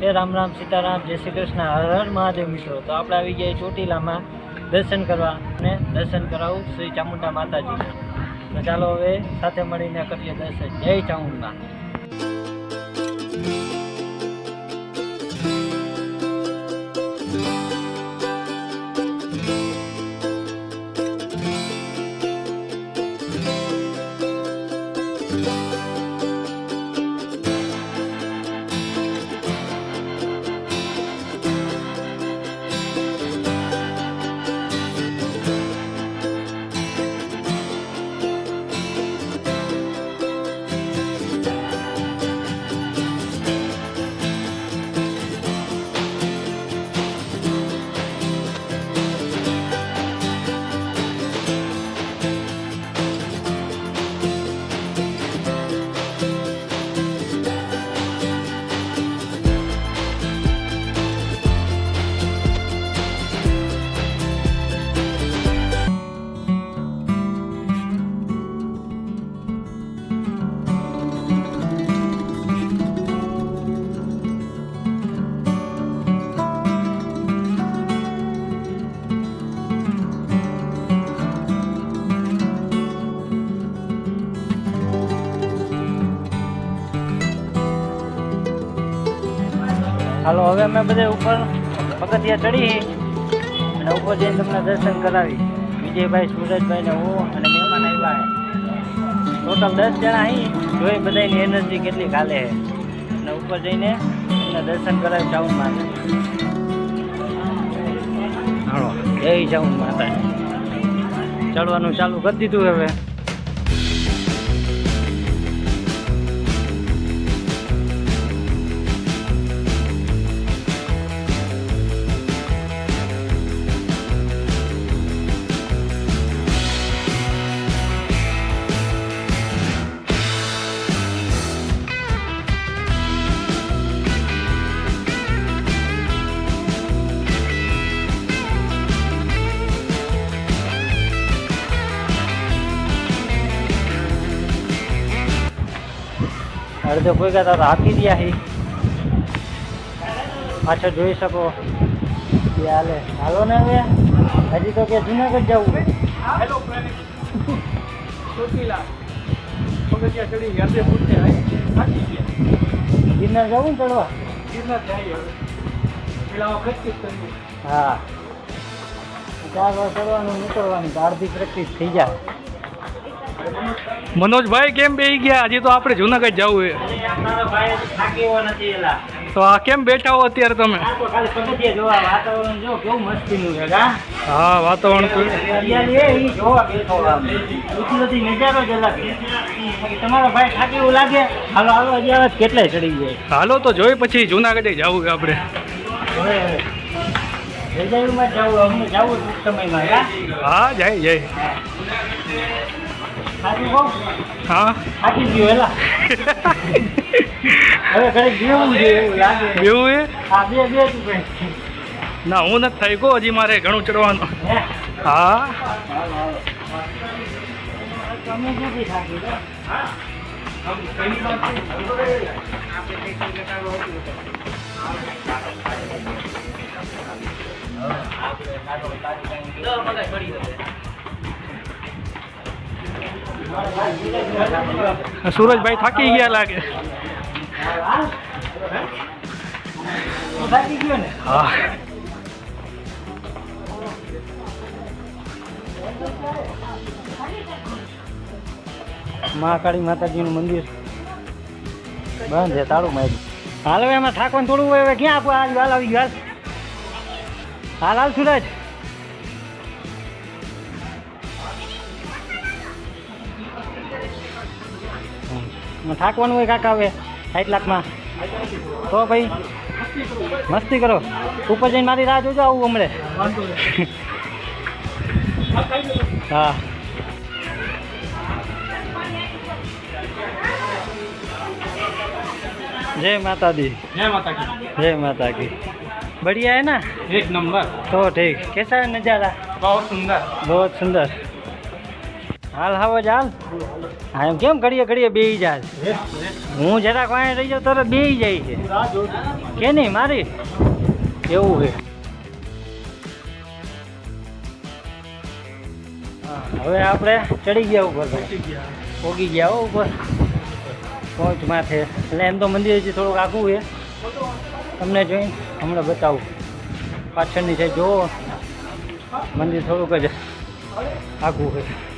એ રામ રામ સીતારામ, જય શ્રી કૃષ્ણ, હર હર મહાદેવ મિત્રો. તો આપણે આવી ગયા ચોટીલામાં દર્શન કરવા અને દર્શન કરાવું શ્રી ચામુંડા માતાજીને. તો ચાલો હવે સાથે મળીને કરીએ દર્શન. જય ચામુંડા. હાલો હવે અમે બધે ઉપર પગથિયા ચડી અને ઉપર જઈને તમને દર્શન કરાવી. વિજયભાઈ, સુરજભાઈ ને હું અને મહેમાન આવ્યા છે. ટોટલ 10 જણા અહીં. જોઈ બધાની એનર્જી કેટલી કાલે છે. અને ઉપર જઈને તમને દર્શન કરાવી ચામુંડ માતા. હાલો જય ચામુંડ માતા. ચડવાનું ચાલુ કરી દીધું હવે. અડધો કોઈ કહેતા તો આપી દયા હી. પાછળ જોઈ શકો કે હાલે. હાલો ને હવે હજી તો કે જુનાગઢ જવું. હેલો ચોટીલા પગથિયા ચડી યાદે પૂછે થાકી ગયા. ગિરનાર જવું ને ચડવા? ગિરનાર જાય હવે પેલા પ્રેક્ટિસ કરવી. હા 4 વાર ચડવાનું નીકળવાનું તો અડધી પ્રેક્ટિસ થઈ જાય. મનોજભાઈ કેમ બેસી ગયા? હજી તો આપણે જુનાગઢ જવું છે. તો આ કેમ બેઠા હો અત્યારે તમે? હા વાતાવરણ તમારો ભાઈ થાકી એવું લાગે. હાલો હાલો હજી આવે કેટલાય ચડી જાય. હાલો તો જોઈ પછી જુનાગઢે જવું છે આપણે. રજાયુમાં જવું અમને જવું સમયમાં. હા જાય જાય. હા થાકી ગયો એલા. હવે ઘરે બેવું છે એવું લાગે. બેવું એ? હા બે ના હું નથી થઈ ગયો હજી મારે ઘણું ચડવાનું. હા તમે નથી થાકી સુરજભાઈ થાકી ગયા લાગે. થાકી ગયો ને? હા મહાકાળી માતાજીનું મંદિર બંધ છે, તાળું માર્યું. હાલ હવે એમાં થાકવાનું થોડું હોય. હવે ક્યાં આપું? હાલ આવી ગયો. હાલ હાલ સુરજ. થાકવાનું હોય કાકા હવે 60 લાખમાં. તો ભાઈ મસ્તી કરો. ઉપર જઈને મારી રાહ જોજો. આવું હમણે. હા जय माता दी. जय माता की. जय माता की. बढ़िया है ना? एक नंबर. तो ठीक. कैसा है नज़ारा? बहुत सुंदर. बहुत सुंदर. હાલ હાવ જ હાલ હા એમ કેમ ઘડીએ ઘડીએ બેહી જાય હું જરાક વાંહે રહી જાઉં તરત બેહી જાય છે કે નહીં મારી એવું છે હા હવે આપણે ચડી ગયા ઉપર ભાઈ પોગી ગયા હો ઉપર પહોંચ માથે એટલે એમ તો મંદિર હજી થોડુંક આઘું છે તમને જોઈને હમણાં બતાવું પાછળની સાઈડ જુઓ મંદિર થોડુંક જ આઘું છે